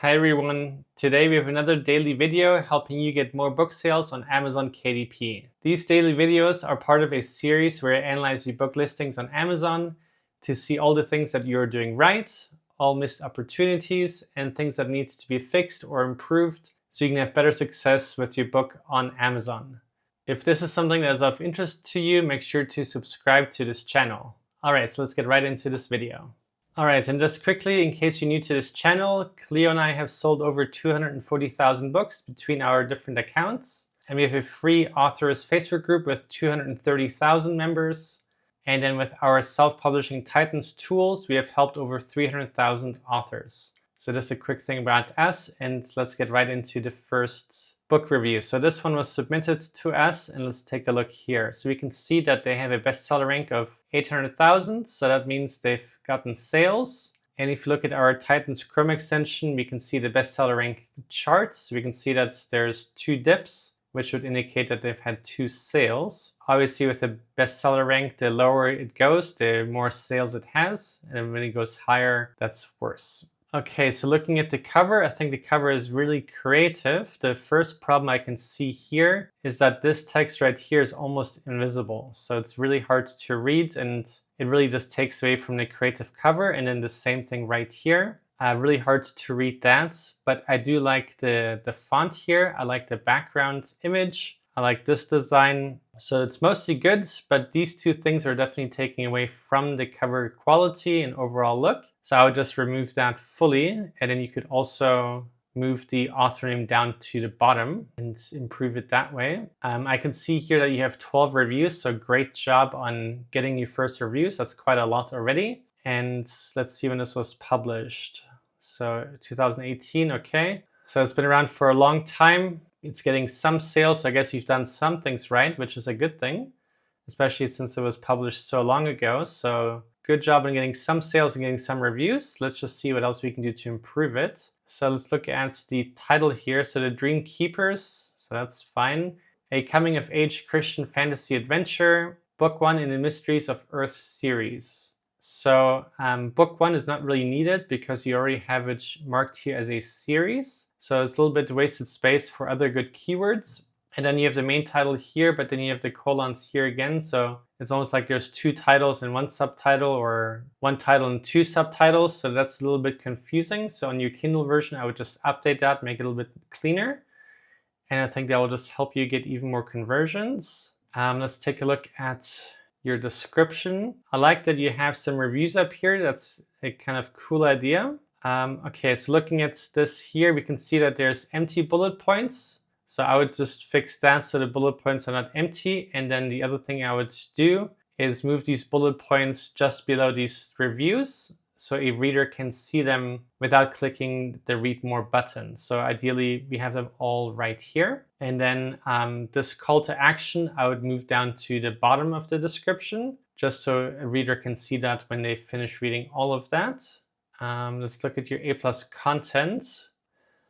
Hi everyone, today we have another daily video helping you get more book sales on Amazon KDP. These daily videos are part of a series where I analyze your book listings on Amazon to see all the things that you're doing right, all missed opportunities, and things that needs to be fixed or improved so you can have better success with your book on Amazon. If this is something that is of interest to you, make sure to subscribe to this channel. Alright, so let's get right into this video. Alright, and just quickly, in case you're new to this channel, Cleo and I have sold over 240,000 books between our different accounts. And we have a free authors Facebook group with 230,000 members. And then with our self-publishing Titans tools, we have helped over 300,000 authors. So just a quick thing about us, and let's get right into the first book review. So this one was submitted to us, and let's take a look here. So we can see that they have a bestseller rank of 800,000, so that means they've gotten sales. And if you look at our Titans Chrome extension, we can see the bestseller rank charts. So we can see that there's 2 dips, which would indicate that they've had 2 sales. Obviously, with the bestseller rank, the lower it goes, the more sales it has. And when it goes higher, that's worse. Okay, so looking at the cover, I think the cover is really creative. The first problem I can see here is that this text right here is almost invisible. So it's really hard to read, and it really just takes away from the creative cover. And then the same thing right here. Really hard to read that, but I do like the font here. I like the background image. I like this design. So it's mostly good, but these 2 things are definitely taking away from the cover quality and overall look. So I would just remove that fully, and then you could also move the author name down to the bottom and improve it that way. I can see here that you have 12 reviews, so great job on getting your first reviews. That's quite a lot already. And let's see when this was published. So 2018, okay. So it's been around for a long time. It's getting some sales, so I guess you've done some things right, which is a good thing, especially since it was published so long ago. So good job on getting some sales and getting some reviews. Let's just see what else we can do to improve it. So let's look at the title here. So The Dream Keepers, so that's fine. A coming-of-age Christian fantasy adventure, book 1 in the Mysteries of Earth series. So book 1 is not really needed because you already have it marked here as a series. So it's a little bit wasted space for other good keywords. And then you have the main title here, but then you have the colons here again. So it's almost like there's 2 titles and 1 subtitle, or 1 title and 2 subtitles. So that's a little bit confusing. So on your Kindle version, I would just update that, make it a little bit cleaner. And I think that will just help you get even more conversions. Let's take a look at your description. I like that you have some reviews up here. That's a kind of cool idea. Okay, so looking at this here, we can see that there's empty bullet points. So I would just fix that so the bullet points are not empty. And then the other thing I would do is move these bullet points just below these reviews, so a reader can see them without clicking the read more button. So ideally we have them all right here. And then this call to action, I would move down to the bottom of the description, just so a reader can see that when they finish reading all of that. Let's look at your A+ content.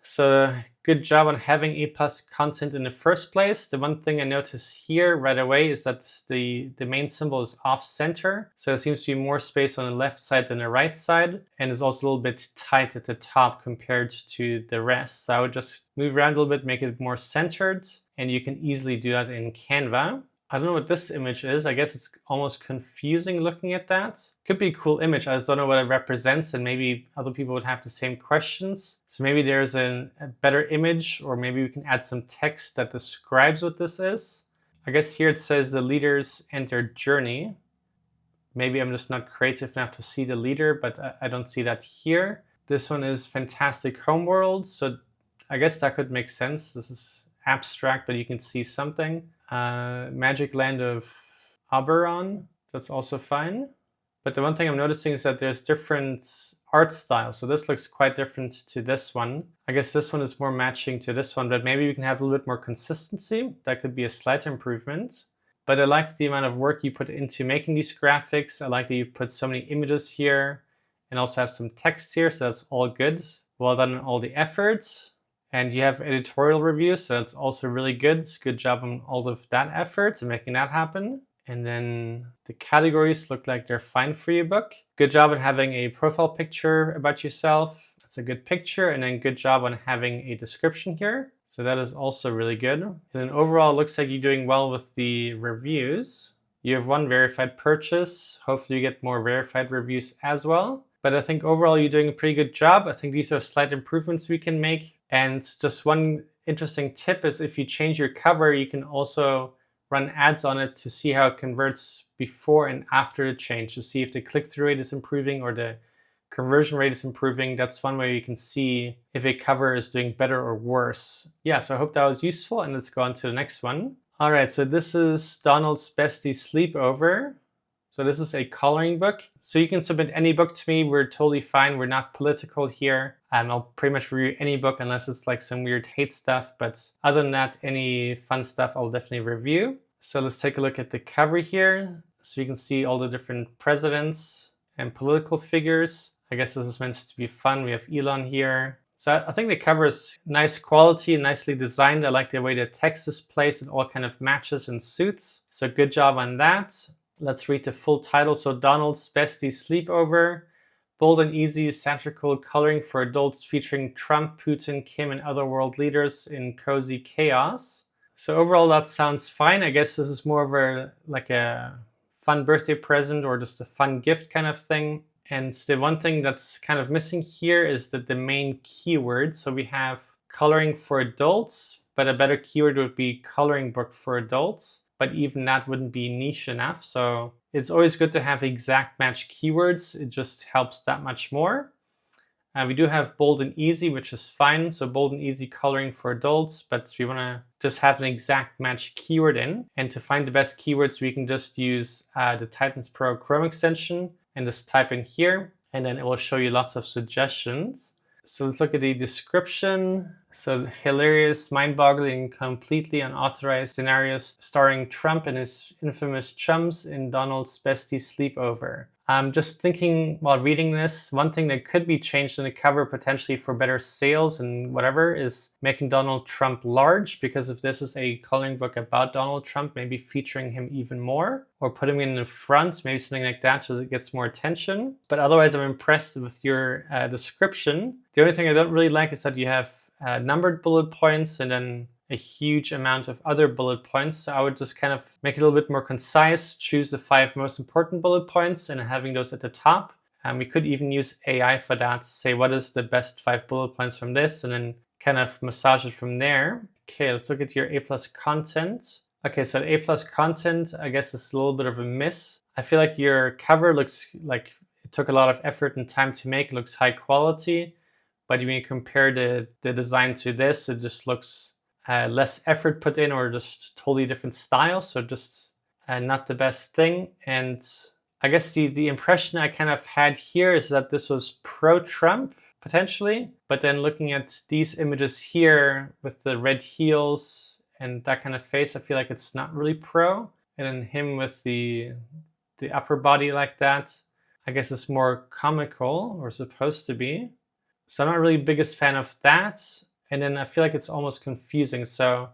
So good job on having A+ content in the first place. The one thing I notice here right away is that the main symbol is off center. So there seems to be more space on the left side than the right side. And it's also a little bit tight at the top compared to the rest. So I would just move around a little bit, make it more centered. And you can easily do that in Canva. I don't know what this image is. I guess it's almost confusing looking at that. Could be a cool image. I just don't know what it represents, and maybe other people would have the same questions. So maybe there's a better image, or maybe we can add some text that describes what this is. I guess here it says the leaders and their journey. Maybe I'm just not creative enough to see the leader, but I don't see that here. This one is Fantastic Homeworld. So I guess that could make sense. This is abstract, but you can see something. Magic Land of Oberon, that's also fine. But the one thing I'm noticing is that there's different art styles. So this looks quite different to this one. I guess this one is more matching to this one, but maybe we can have a little bit more consistency. That could be a slight improvement. But I like the amount of work you put into making these graphics. I like that you put so many images here and also have some text here, so that's all good. Well done on all the effort. And you have editorial reviews, so that's also really good. Good job on all of that effort and making that happen. And then the categories look like they're fine for your book. Good job on having a profile picture about yourself. It's a good picture, and then good job on having a description here. So that is also really good. And then overall, it looks like you're doing well with the reviews. You have 1 verified purchase. Hopefully you get more verified reviews as well. But I think overall you're doing a pretty good job. I think these are slight improvements we can make. And just one interesting tip is if you change your cover, you can also run ads on it to see how it converts before and after the change, to see if the click-through rate is improving or the conversion rate is improving. That's one way you can see if a cover is doing better or worse. Yeah, so I hope that was useful, and let's go on to the next one. All right, so this is Donald's Bestie Sleepover. So this is a coloring book. So you can submit any book to me. We're totally fine. We're not political here. I'll pretty much review any book unless it's like some weird hate stuff. But other than that, any fun stuff I'll definitely review. So let's take a look at the cover here. So you can see all the different presidents and political figures. I guess this is meant to be fun. We have Elon here. So I think the cover is nice quality, nicely designed. I like the way the text is placed. It all kind of matches and suits. So good job on that. Let's read the full title. So Donald's Bestie Sleepover. Bold and easy satirical coloring for adults featuring Trump, Putin, Kim, and other world leaders in cozy chaos. So overall that sounds fine. I guess this is more of a fun birthday present or just a fun gift kind of thing. And the one thing that's kind of missing here is that the main keyword. So we have coloring for adults, but a better keyword would be coloring book for adults. But even that wouldn't be niche enough. So it's always good to have exact match keywords. It just helps that much more. We do have bold and easy, which is fine. So bold and easy coloring for adults, but we want to just have an exact match keyword in. And to find the best keywords, we can just use the Titans Pro Chrome extension and just type in here, and then it will show you lots of suggestions. So let's look at the description. So hilarious, mind-boggling, completely unauthorized scenarios starring Trump and his infamous chums in Donald's Bestie Sleepover. I'm just thinking while reading this, one thing that could be changed in the cover potentially for better sales and whatever is making Donald Trump large, because if this is a coloring book about Donald Trump, maybe featuring him even more or putting him in the front, maybe something like that so it gets more attention. But otherwise, I'm impressed with your description. The only thing I don't really like is that you have numbered bullet points and then a huge amount of other bullet points. So I would just kind of make it a little bit more concise, choose the 5 most important bullet points and having those at the top. And we could even use AI for that, say what is the best 5 bullet points from this, and then kind of massage it from there. Okay, let's look at your A+ content. Okay, so the A+ content, I guess is a little bit of a miss. I feel like your cover looks like it took a lot of effort and time to make. It looks high quality, but when you compare the design to this, it just looks less effort put in or just totally different style. So just not the best thing. And I guess the impression I kind of had here is that this was pro-Trump potentially, but then looking at these images here with the red heels and that kind of face, I feel like it's not really pro. And then him with the upper body like that, I guess it's more comical or supposed to be. So I'm not really the biggest fan of that. And then I feel like it's almost confusing. So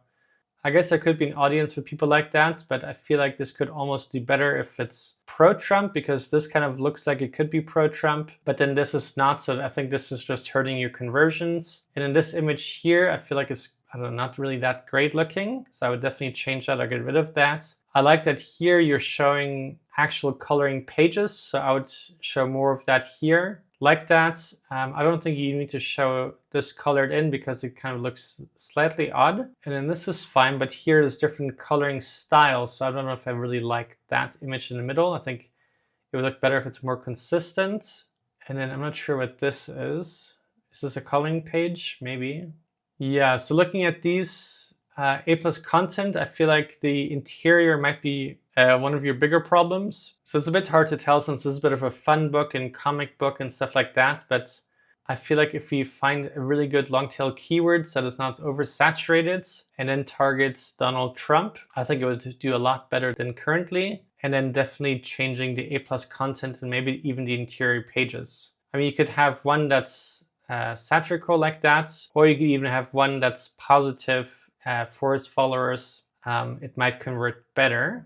I guess there could be an audience for people like that, but I feel like this could almost do better if it's pro-Trump, because this kind of looks like it could be pro-Trump, but then this is not. So I think this is just hurting your conversions. And in this image here, I feel like it's, I don't know, not really that great looking. So I would definitely change that or get rid of that. I like that here you're showing actual coloring pages. So I would show more of that here. Like that. I don't think you need to show this colored in because it kind of looks slightly odd. And then this is fine, but here is different coloring styles. So I don't know if I really like that image in the middle. I think it would look better if it's more consistent. And then I'm not sure what this is. Is this a coloring page? Maybe. Yeah, so looking at these A+ content, I feel like the interior might be one of your bigger problems. So it's a bit hard to tell since this is a bit of a fun book and comic book and stuff like that. But I feel like if we find a really good long tail keywords that is not oversaturated and then targets Donald Trump, I think it would do a lot better than currently. And then definitely changing the A+ content and maybe even the interior pages. I mean, you could have one that's satirical like that, or you could even have one that's positive for his followers. It might convert better.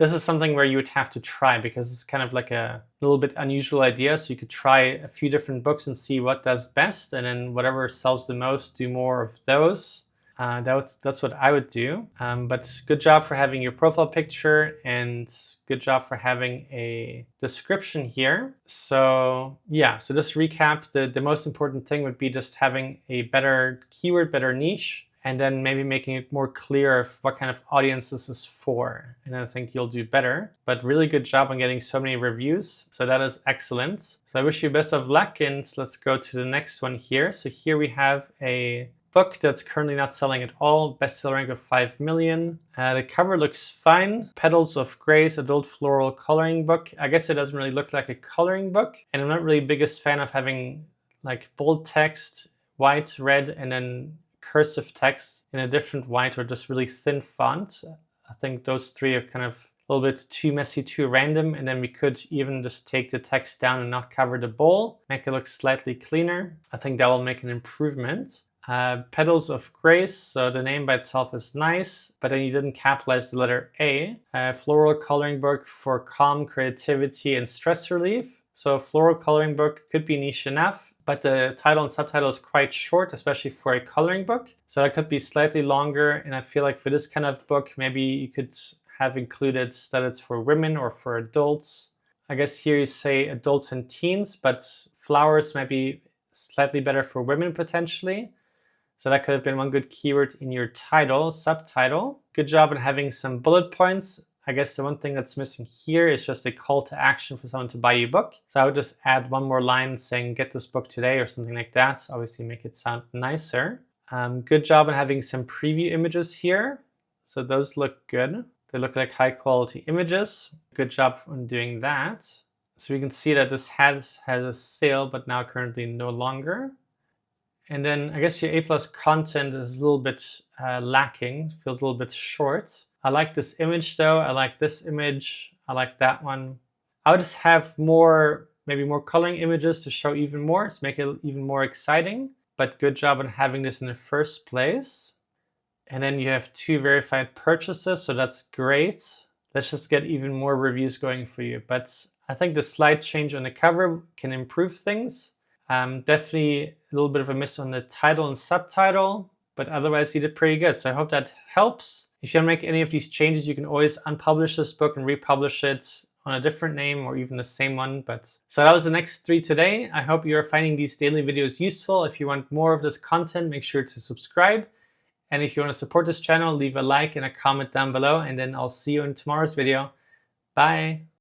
This is something where you would have to try because it's kind of like a little bit unusual idea. So you could try a few different books and see what does best, and then whatever sells the most, do more of those. That's what I would do. But good job for having your profile picture, and good job for having a description here. So yeah, so just recap, the most important thing would be just having a better keyword, better niche, and then maybe making it more clear of what kind of audience this is for. And I think you'll do better. But really good job on getting so many reviews. So that is excellent. So I wish you best of luck, and let's go to the next one here. So here we have a book that's currently not selling at all, bestseller rank of 5 million. The cover looks fine. Petals of Grace, adult floral coloring book. I guess it doesn't really look like a coloring book. And I'm not really the biggest fan of having like bold text, white, red, and then cursive text in a different white or just really thin font. I think those three are kind of a little bit too messy, too random. And then we could even just take the text down and not cover the bowl, make it look slightly cleaner. I think that will make an improvement. Petals of Grace, so the name by itself is nice, but then you didn't capitalize the letter A. Floral coloring book for calm creativity and stress relief. So a floral coloring book could be niche enough, but the title and subtitle is quite short, especially for a coloring book. So that could be slightly longer, and I feel like for this kind of book, maybe you could have included that it's for women or for adults. I guess here you say adults and teens, but flowers might be slightly better for women potentially. So that could have been one good keyword in your title, subtitle. Good job on having some bullet points. I guess the one thing that's missing here is just a call to action for someone to buy your book. So I would just add one more line saying, get this book today or something like that. Obviously make it sound nicer. Good job on having some preview images here. So those look good. They look like high quality images. Good job on doing that. So we can see that this has a sale, but now currently no longer. And then I guess your A+ content is a little bit lacking, feels a little bit short. I like this image though, I like this image, I like that one. I would just have more, maybe more coloring images to show even more, to make it even more exciting. But good job on having this in the first place. And then you have 2 verified purchases, so that's great. Let's just get even more reviews going for you. But I think the slight change on the cover can improve things. Definitely a little bit of a miss on the title and subtitle, but otherwise you did pretty good. So I hope that helps. If you want to make any of these changes, you can always unpublish this book and republish it on a different name or even the same one. So that was the next 3 today. I hope you're finding these daily videos useful. If you want more of this content, make sure to subscribe. And if you want to support this channel, leave a like and a comment down below, and then I'll see you in tomorrow's video. Bye.